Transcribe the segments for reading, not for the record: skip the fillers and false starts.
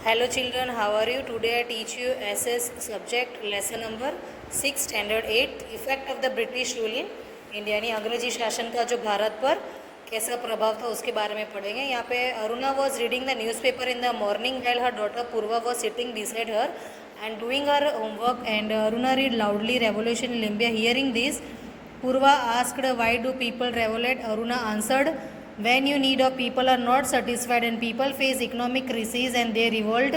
Hello children, how are you? Today I teach you SS subject lesson number 6 standard 8 effect of the British rule in India, यानी अंग्रेजी शासन का जो भारत पर कैसा प्रभाव था उसके बारे में पढ़ेंगे। यहाँ पे Aruna was reading the newspaper in the morning while her daughter Purva was sitting beside her and doing her homework, and Aruna read loudly revolution in India. Hearing this, Purva asked, why do people revolate? Aruna answered, when you need of people are not satisfied and people face economic crises and they revolt.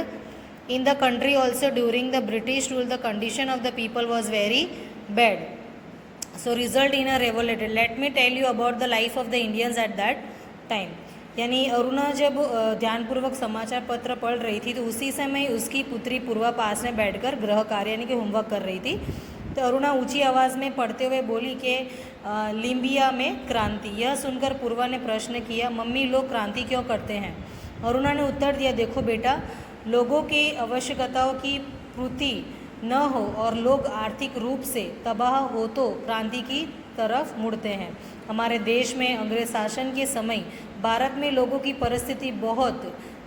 In the country also during the British rule, the condition of the people was very bad. So result in a revolt. Let me tell you about the life of the Indians at that time. यानी अरुणा जब ध्यानपूर्वक समाचार पत्र पढ़ रही थी तो उसी समय उसकी पुत्री पूर्वा पास में बैठकर गृह कार्य यानी कि होमवर्क कर रही थी। तो अरुणा ऊंची आवाज़ में पढ़ते हुए बोली कि लिम्बिया में क्रांति। यह सुनकर पूर्वा ने प्रश्न किया, मम्मी लोग क्रांति क्यों करते हैं? अरुणा ने उत्तर दिया, देखो बेटा, लोगों की आवश्यकताओं की पूर्ति न हो और लोग आर्थिक रूप से तबाह हो तो क्रांति की तरफ मुड़ते हैं। हमारे देश में अंग्रेज शासन के समय भारत में लोगों की परिस्थिति बहुत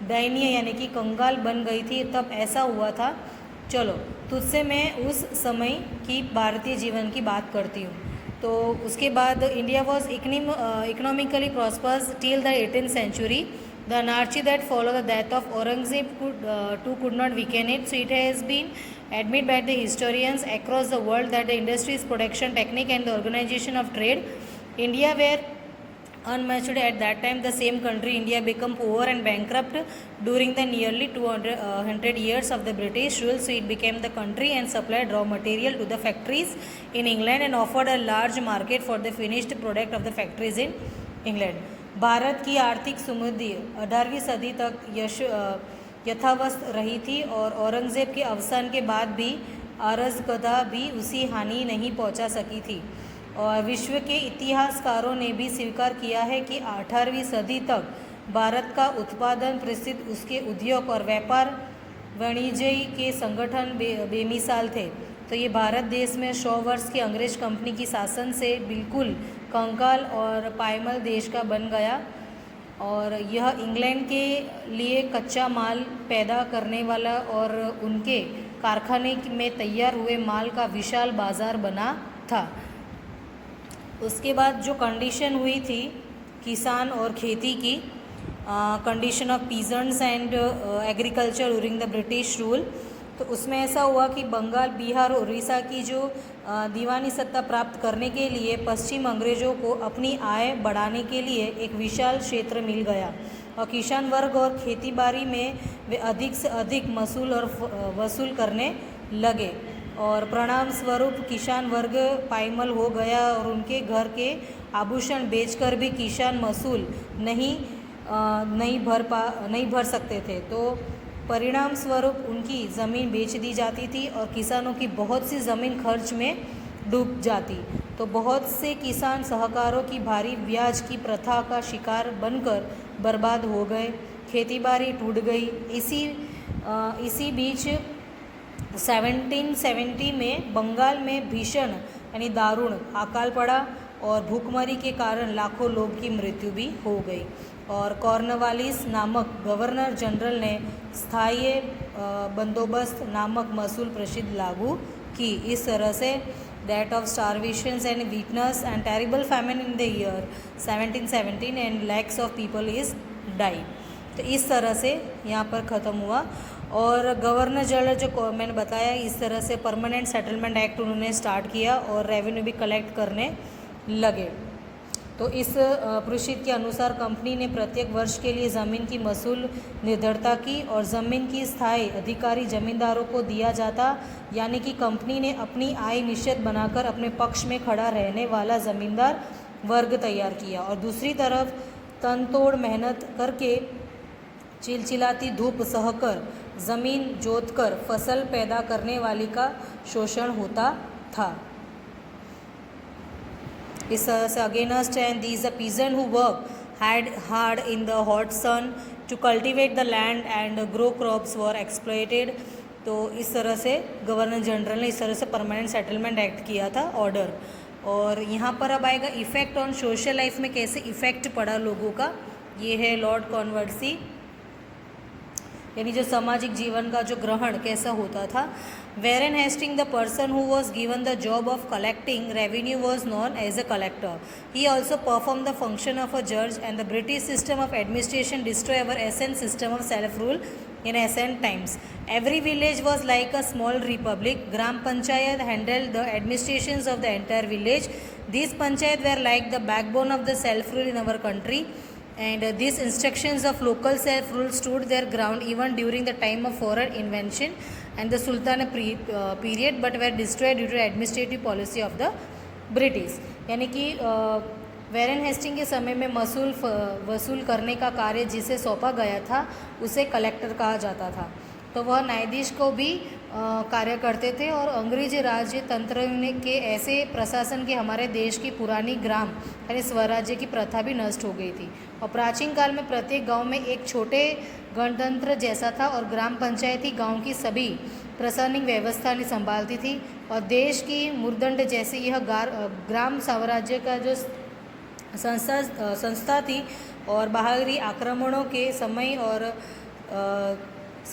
दयनीय यानी कि कंगाल बन गई थी। तब ऐसा हुआ था। चलो तुझसे मैं उस समय की भारतीय जीवन की बात करती हूँ। तो उसके बाद India was economically prosperous till the 18th century. The anarchy that followed the death of Aurangzeb could not weaken it. So it has been admitted by the historians across the world that the industries, production technique and the organization of trade, India were unmatched at that time. The same country, India, became poor and bankrupt during the nearly 200 years of the British rule. So it became the country and supplied raw material to the factories in England and offered a large market for the finished product of the factories in England. Bharat की आर्थिक समृद्धि 18वीं सदी तक यथावस्थ रही थी और औरंगज़ेब के अवसान के बाद भी अराजकता भी उसी हानि नहीं पहुंचा सकी थी। और विश्व के इतिहासकारों ने भी स्वीकार किया है कि 18वीं सदी तक भारत का उत्पादन, प्रसिद्ध उसके उद्योग और व्यापार वाणिज्य के संगठन बेमिसाल थे। तो ये भारत देश में 100 वर्ष की अंग्रेज कंपनी की शासन से बिल्कुल कंगाल और पायमल देश का बन गया। और यह इंग्लैंड के लिए कच्चा माल पैदा करने वाला और उनके कारखाने में तैयार हुए माल का विशाल बाजार बना था। उसके बाद जो कंडीशन हुई थी किसान और खेती की, condition of peasants and agriculture during the British rule, तो उसमें ऐसा हुआ कि बंगाल, बिहार और उड़ीसा की जो दीवानी सत्ता प्राप्त करने के लिए पश्चिम अंग्रेज़ों को अपनी आय बढ़ाने के लिए एक विशाल क्षेत्र मिल गया और किसान वर्ग और खेतीबाड़ी में वे अधिक से अधिक वसूल करने लगे और परिणाम स्वरूप किसान वर्ग पायमल हो गया और उनके घर के आभूषण बेचकर भी किसान महसूल नहीं भर सकते थे। तो परिणाम स्वरूप उनकी ज़मीन बेच दी जाती थी और किसानों की बहुत सी ज़मीन खर्च में डूब जाती। तो बहुत से किसान सहकारों की भारी ब्याज की प्रथा का शिकार बनकर बर्बाद हो गए, खेतीबाड़ी टूट गई। इसी बीच 1770 में बंगाल में भीषण यानी दारुण अकाल पड़ा और भूखमरी के कारण लाखों लोग की मृत्यु भी हो गई और कॉर्नवालिस नामक गवर्नर जनरल ने स्थायी बंदोबस्त नामक महसूल प्रसिद्ध लागू की। इस तरह से death of starvation and weakness and terrible famine in the year 1717 and lakhs of people is die. तो इस तरह से यहाँ पर ख़त्म हुआ और गवर्नर जनरल जो मैंने बताया, इस तरह से परमानेंट सेटलमेंट एक्ट उन्होंने स्टार्ट किया और रेवेन्यू भी कलेक्ट करने लगे। तो इस प्रोसीड के अनुसार कंपनी ने प्रत्येक वर्ष के लिए ज़मीन की महसूल निर्धारित की और ज़मीन की स्थायी अधिकारी जमींदारों को दिया जाता, यानी कि कंपनी ने अपनी आय निश्चित बनाकर अपने पक्ष में खड़ा रहने वाला ज़मींदार वर्ग तैयार किया और दूसरी तरफ तनतोड़ मेहनत करके चिलचिलाती धूप सहकर ज़मीन जोतकर फसल पैदा करने वाली का शोषण होता था। इस तरह से against and these the peasant who work hard in the hot sun to cultivate the land and grow crops were exploited. तो इस तरह से गवर्नर जनरल ने इस तरह से परमानेंट सेटलमेंट एक्ट किया था ऑर्डर। और यहाँ पर अब आएगा इफ़ेक्ट ऑन सोशल लाइफ में कैसे इफ़ेक्ट पड़ा लोगों का। ये है लॉर्ड कॉन्वर्सी। यानी जो सामाजिक जीवन का जो ग्रहण कैसा होता था। Warren Hastings, the person who was given the job of collecting revenue was known as a collector. He also perform the function of a जज and the British system of administration destroy our ancient system of self rule in ancient times. Every village was like a small republic. Gram Panchayat handled the administrations of the entire village. These Panchayat were like the backbone of the self-rule in our country. And these instructions of local self-rule stood their ground even during the time of foreign invention and the Sultanate period, but were destroyed due to administrative policy of the British. यानी कि Warren Hasting के समय में वसूल करने का कार्य जिसे सौंपा गया था उसे कलेक्टर कहा जाता था। तो वह न्यायाधीश को भी कार्य करते थे और अंग्रेजी राज्य तंत्र के ऐसे प्रशासन के हमारे देश की पुरानी ग्राम यानी स्वराज्य की प्रथा भी नष्ट हो गई थी। और प्राचीन काल में प्रत्येक गांव में एक छोटे गणतंत्र जैसा था और ग्राम पंचायत ही गाँव की सभी प्रशासनिक व्यवस्था संभालती थी और देश की मुर्दंड जैसे यह ग्राम साम्राज्य का जो संस्था थी और बाहरी आक्रमणों के समय और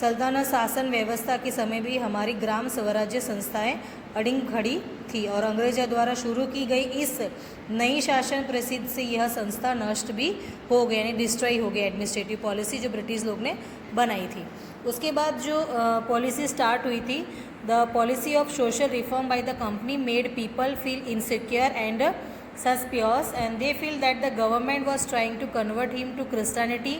सल्तनत शासन व्यवस्था के समय भी हमारी ग्राम स्वराज्य संस्थाएं अड़िंग खड़ी थी और अंग्रेजों द्वारा शुरू की गई इस नई शासन प्रसिद्ध से यह संस्था नष्ट भी हो गई यानी डिस्ट्रॉय हो गई एडमिनिस्ट्रेटिव पॉलिसी जो ब्रिटिश लोग ने बनाई थी। उसके बाद जो पॉलिसी स्टार्ट हुई थी, the policy of social reform by the company made people feel insecure and suspicious, and they feel that the government was trying to convert him to Christianity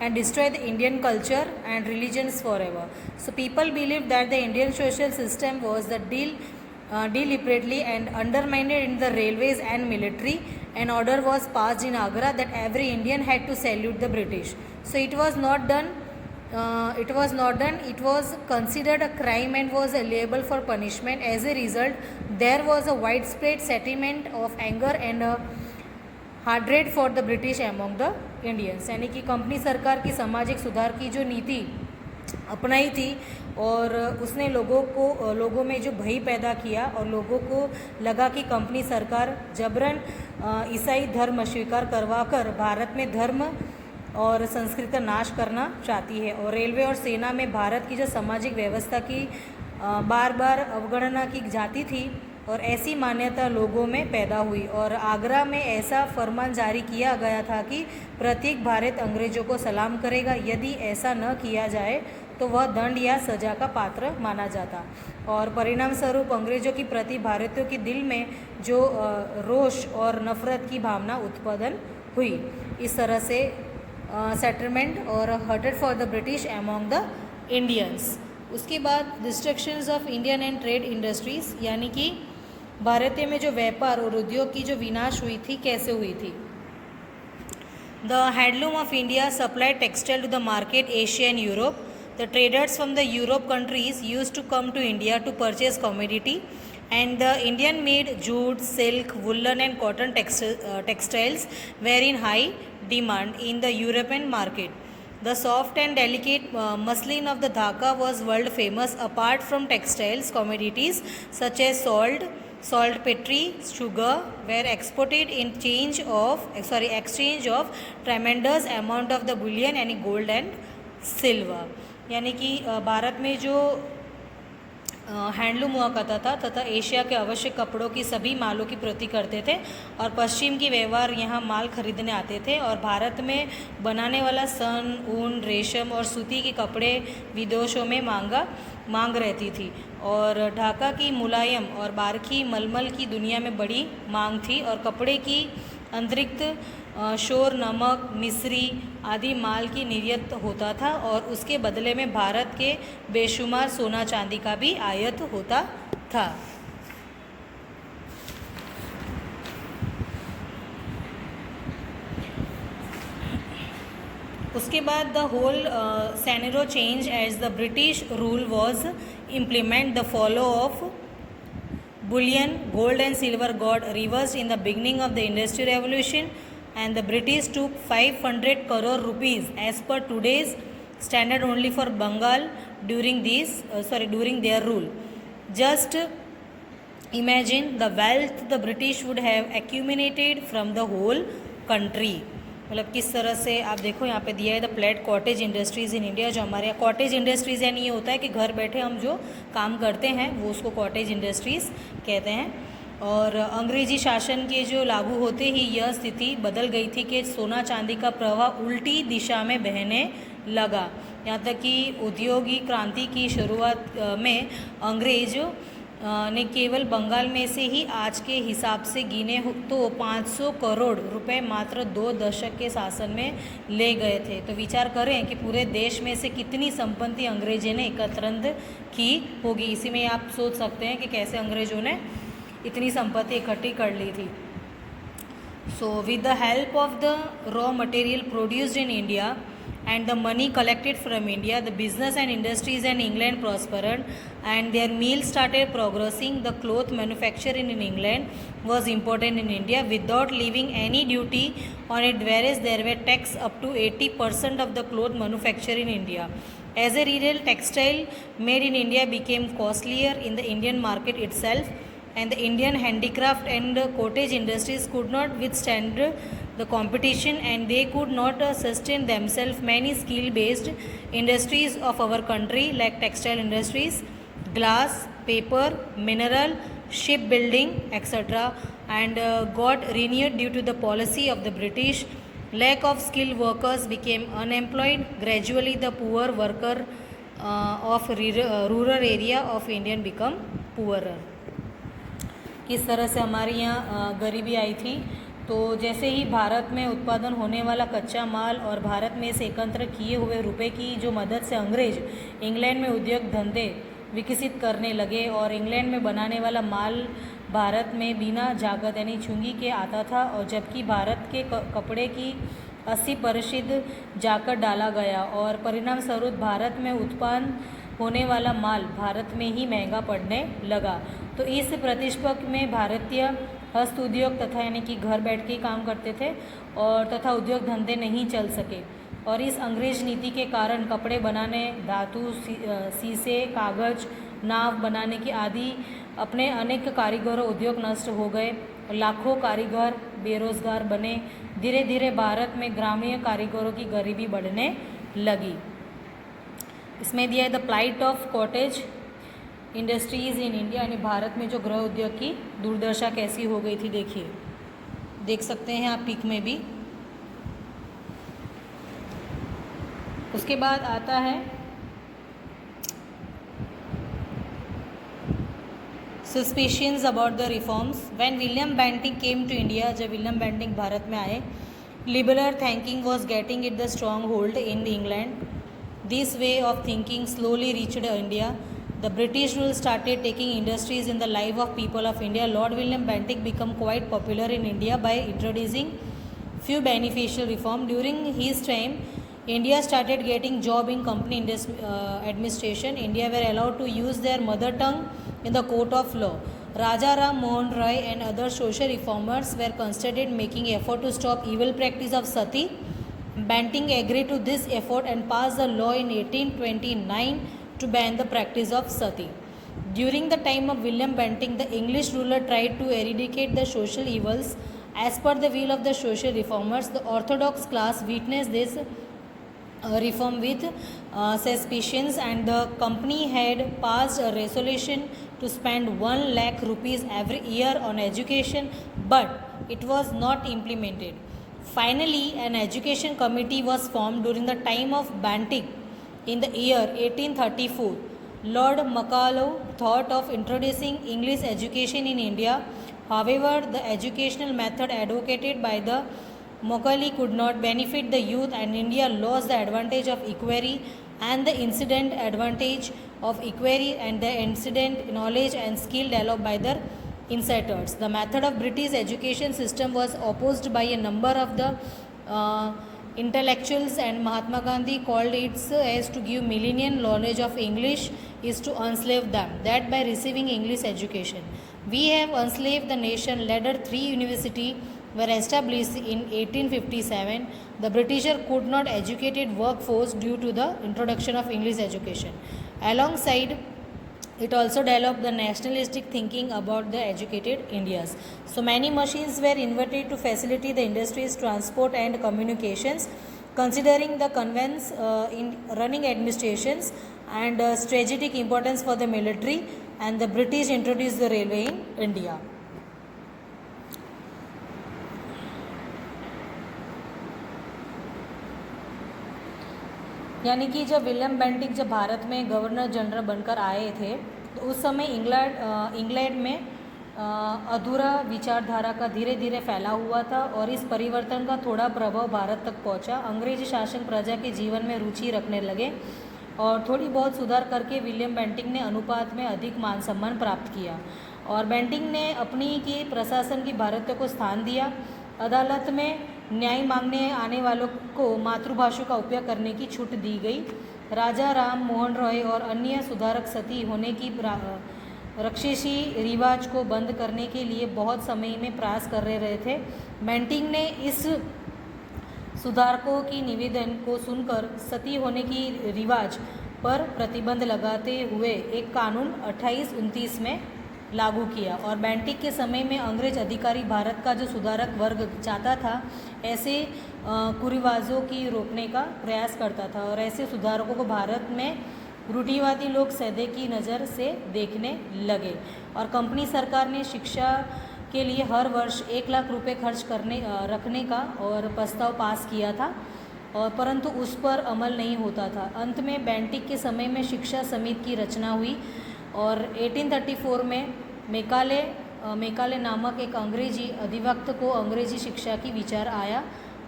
and destroy the Indian culture and religions forever. So people believed that the Indian social system was the deliberately and undermined in the railways and military. An order was passed in Agra that every Indian had to salute the British. So it was not done. It was considered a crime and was liable for punishment. As a result, there was a widespread sentiment of anger and hatred for the British among the Indians. यानी कि company सरकार की सामाजिक सुधार की जो नीति अपनाई थी और उसने लोगों में जो भय पैदा किया और लोगों को लगा कि कंपनी सरकार जबरन ईसाई धर्म स्वीकार करवा कर भारत में धर्म और संस्कृति का नाश करना चाहती है। और रेलवे और सेना में भारत की जो सामाजिक व्यवस्था की बार बार अवगणना की जाती थी और ऐसी मान्यता लोगों में पैदा हुई और आगरा में ऐसा फरमान जारी किया गया था कि प्रत्येक भारत अंग्रेजों को सलाम करेगा, यदि ऐसा न किया जाए तो वह दंड या सजा का पात्र माना जाता। और परिणाम स्वरूप अंग्रेजों की प्रति भारतीयों के दिल में जो रोष और नफरत की भावना उत्पादन हुई। इस तरह से सेटलमेंट और hurted for the British among the Indians. उसके बाद destructions of Indian and trade industries यानी कि भारतीय में जो व्यापार और उद्योग की जो विनाश हुई थी कैसे हुई थी। The handloom of India supplied textile to the market Asia and Europe. The traders from the Europe countries use to come to India to purchase commodity and the Indian made jute, silk, woolen and cotton textiles were in high demand in the European market. The soft and delicate muslin of the Dhaka was world famous. Apart from textiles, commodities such as saltpetre, sugar were exported in exchange of tremendous amount of the bullion and gold and silver. यानी कि भारत में जो handloom हुआ करता था तथा Asia के आवश्यक कपड़ों की सभी मालों की पूर्ति करते थे और पश्चिम की व्यवहार यहाँ माल खरीदने आते थे और भारत में बनाने वाला सन, ऊन, रेशम और सूती के कपड़े विदेशों में मांग रहती थी और ढाका की मुलायम और बारखी मलमल की दुनिया में बड़ी मांग थी और कपड़े की अतिरिक्त शोर, नमक, मिस्री आदि माल की निर्यात होता था और उसके बदले में भारत के बेशुमार सोना चांदी का भी आयात होता था। उसके बाद the whole scenario change as the British rule was implement the flow of bullion, gold and silver got reversed in the beginning of the Industrial Revolution and the British took 500 crore rupees as per today's standard only for Bengal during their rule. Just imagine the wealth the British would have accumulated from the whole country. मतलब किस तरह से आप देखो यहाँ पे दिया है the plate cottage industries in India. जो हमारे यहाँ कॉटेज इंडस्ट्रीज़ यानी ये होता है कि घर बैठे हम जो काम करते हैं वो उसको कॉटेज इंडस्ट्रीज़ कहते हैं। और अंग्रेजी शासन के जो लागू होते ही यह स्थिति बदल गई थी कि सोना चांदी का प्रवाह उल्टी दिशा में बहने लगा। यहाँ तक कि औद्योगिक क्रांति की शुरुआत में अंग्रेज ने केवल बंगाल में से ही आज के हिसाब से गिने तो 500 करोड़ रुपए मात्र 2 दशक के शासन में ले गए थे। तो विचार करें कि पूरे देश में से कितनी संपत्ति अंग्रेजों ने एकत्रित की होगी। इसी में आप सोच सकते हैं कि कैसे अंग्रेजों ने इतनी संपत्ति इकट्ठी कर ली थी। So with the help of the raw material produced in India and the money collected from India, the business and industries in England prospered and their meal started progressing. The cloth manufacture in England was imported in India without leaving any duty on it, whereas there were tax up to 80% of the cloth manufacture in India. As a result, textile made in India became costlier in the Indian market itself, and the Indian handicraft and cottage industries could not withstand the competition and they could not sustain themselves. Many skill based industries of our country like textile industries, glass, paper, mineral, shipbuilding, etc. and got renewed due to the policy of the British. Lack of skilled workers became unemployed. Gradually the poor worker of rural area of Indian become poorer. किस तरह से हमारे यहाँ गरीबी आई थी। तो जैसे ही भारत में उत्पादन होने वाला कच्चा माल और भारत में से एकत्र किए हुए रुपए की जो मदद से अंग्रेज इंग्लैंड में उद्योग धंधे विकसित करने लगे और इंग्लैंड में बनाने वाला माल भारत में बिना जागत यानी चुंगी के आता था, और जबकि भारत के कपड़े की 80% जाकर डाला गया और परिणाम स्वरूप भारत में उत्पन्न होने वाला माल भारत में ही महंगा पड़ने लगा। तो इस प्रतिस्पर्धा में भारतीय हस्त उद्योग तथा यानी कि घर बैठ के काम करते थे और तथा उद्योग धंधे नहीं चल सके, और इस अंग्रेज नीति के कारण कपड़े बनाने, धातु, शीशे, कागज, नाव बनाने की आदि अपने अनेक कारीगरों उद्योग नष्ट हो गए। लाखों कारीगर बेरोजगार बने। धीरे धीरे भारत में ग्रामीण कारीगरों की गरीबी बढ़ने लगी। इसमें दिया है the plight of cottage industries in India, यानी भारत में जो गृह उद्योग की दुर्दशा कैसी हो गई थी। देखिए, देख सकते हैं आप पिक में भी। उसके बाद आता है suspicions about the reforms. When William Bentinck came to India, जब विलियम बेंटिंग भारत में आए, liberal thinking was getting it the stronghold in England. This way of thinking slowly reached India. The British rule started taking industries in the life of people of India. Lord William Bentinck became quite popular in India by introducing few beneficial reform. During his time, India started getting job in company administration. India were allowed to use their mother tongue in the court of law. Raja Ram Mohan Roy and other social reformers were considered making effort to stop evil practice of sati. Bentinck agreed to this effort and passed a law in 1829 to ban the practice of sati. During the time of William Bentinck, the English ruler tried to eradicate the social evils. As per the will of the social reformers, the orthodox class witnessed this reform with suspicions, and the company had passed a resolution to spend 1 lakh rupees every year on education, but it was not implemented. Finally, an education committee was formed during the time of Bentinck in the year 1834. Lord Macaulay thought of introducing English education in India. However, the educational method advocated by the Macaulay could not benefit the youth, and India lost the advantage of equerry and the incident advantage of equerry and the incident knowledge and skill developed by the insiders. The method of British education system was opposed by a number of the intellectuals, and Mahatma Gandhi called it as to give millennium knowledge of English is to enslave them, that by receiving English education. We have enslaved the nation. Later 3 universities were established in 1857. The Britisher could not educate workforce due to the introduction of English education. Alongside It also developed the nationalistic thinking about the educated Indians. So many machines were invented to facilitate the industries, transport and communications. Considering the convenience in running administrations and strategic importance for the military, and the British introduced the railway in India. यानी कि जब William Bentinck जब भारत में governor general बनकर आए थे तो उस समय इंग्लैंड में अधूरा विचारधारा का धीरे धीरे फैला हुआ था और इस परिवर्तन का थोड़ा प्रभाव भारत तक पहुंचा। अंग्रेजी शासन प्रजा के जीवन में रुचि रखने लगे और थोड़ी बहुत सुधार करके विलियम बेंटिक ने अनुपात में अधिक मान सम्मान प्राप्त किया और बेंटिक ने अपनी की प्रशासन की भारतीय को स्थान दिया। अदालत में न्याय मांगने आने वालों को मातृभाषा का उपयोग करने की छूट दी गई। राजा राम मोहन रॉय और अन्य सुधारक सती होने की रक्षसी रिवाज को बंद करने के लिए बहुत समय में प्रयास कर रहे थे। बेंटिक ने इस सुधारकों की निवेदन को सुनकर सती होने की रिवाज पर प्रतिबंध लगाते हुए एक कानून 2829 में लागू किया और बेंटिक के समय में अंग्रेज अधिकारी भारत का जो सुधारक वर्ग चाहता था ऐसे कुरिवाजों की रोकने का प्रयास करता था और ऐसे सुधारकों को भारत में रूढ़िवादी लोग सौदे की नज़र से देखने लगे और कंपनी सरकार ने शिक्षा के लिए हर वर्ष 1 लाख रुपए खर्च रखने का और प्रस्ताव पास किया था और परंतु उस पर अमल नहीं होता था। अंत में बेंटिक के समय में शिक्षा समिति की रचना हुई और 1834 में मेकाले नामक एक अंग्रेजी अधिवक्त को अंग्रेजी शिक्षा की विचार आया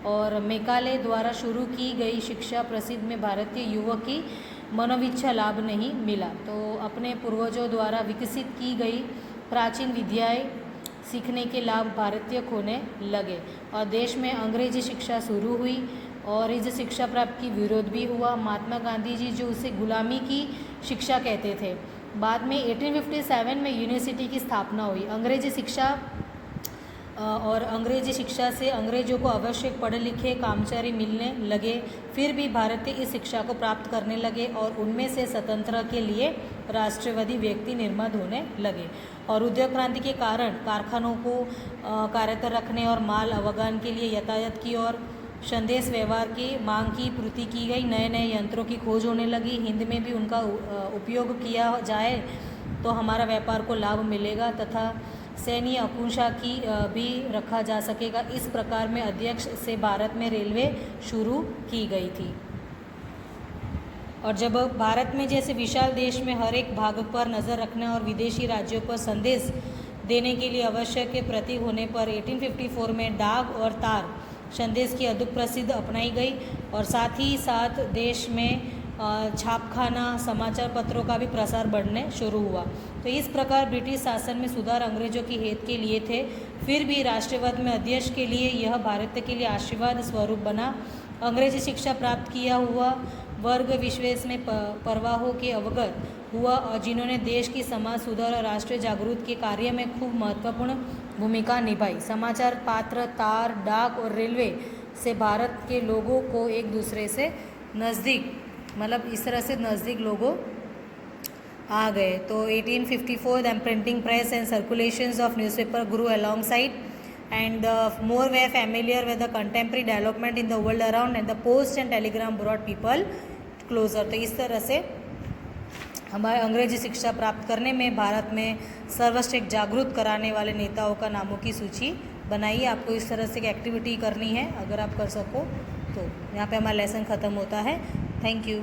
और मेकाले द्वारा शुरू की गई शिक्षा प्रसिद्ध में भारतीय युवक की मनोविच्छा लाभ नहीं मिला तो अपने पूर्वजों द्वारा विकसित की गई प्राचीन विद्याएं सीखने के लाभ भारतीय खोने लगे और देश में अंग्रेजी शिक्षा शुरू हुई और इस शिक्षा प्राप्त की विरोध भी हुआ। महात्मा गांधी जी जो उसे गुलामी की शिक्षा कहते थे। बाद में 1857 में यूनिवर्सिटी की स्थापना हुई। अंग्रेजी शिक्षा से अंग्रेजों को आवश्यक पढ़े लिखे कर्मचारी मिलने लगे। फिर भी भारतीय इस शिक्षा को प्राप्त करने लगे और उनमें से स्वतंत्रता के लिए राष्ट्रवादी व्यक्ति निर्माण होने लगे और उद्योग क्रांति के कारण कारखानों को कार्यरत रखने और माल आवागमन के लिए यातायात की और संदेश व्यवहार की मांग की पूर्ति की गई। नए नए यंत्रों की खोज होने लगी। हिंद में भी उनका उपयोग किया जाए तो हमारा व्यापार को लाभ मिलेगा तथा सैन्य आकांक्षा की भी रखा जा सकेगा। इस प्रकार में अध्यक्ष से भारत में रेलवे शुरू की गई थी और जब भारत में जैसे विशाल देश में हर एक भाग पर नज़र रखने और विदेशी राज्यों पर संदेश देने के लिए आवश्यक प्रतीक होने पर 1854 में डाक और तार संदेश की अधिक प्रसिद्ध अपनाई गई और साथ ही साथ देश में छापखाना समाचार पत्रों का भी प्रसार बढ़ने शुरू हुआ। तो इस प्रकार ब्रिटिश शासन में सुधार अंग्रेजों की हित के लिए थे। फिर भी राष्ट्रवाद में अध्यक्ष के लिए यह भारत के लिए आशीर्वाद स्वरूप बना। अंग्रेजी शिक्षा प्राप्त किया हुआ वर्ग विश्वेश में प्रवाहों के अवगत हुआ और जिन्होंने देश की समाज सुधार और राष्ट्रीय जागृति के कार्य में खूब महत्वपूर्ण भूमिका निभाई। समाचार पत्र, तार, डाक और रेलवे से भारत के लोगों को एक दूसरे से नज़दीक इस तरह से नज़दीक लोगों आ गए। तो 1854 the printing press and circulations of newspaper grew alongside and more were familiar with the contemporary development in the world around and the post and telegram brought people closer। तो इस तरह से हमारे अंग्रेजी शिक्षा प्राप्त करने में भारत में सर्वश्रेष्ठ जागरूक कराने वाले नेताओं का नामों की सूची बनाइए। आपको इस तरह से एक एक्टिविटी करनी है, अगर आप कर सको तो। यहाँ पे हमारा लेसन ख़त्म होता है। Thank you.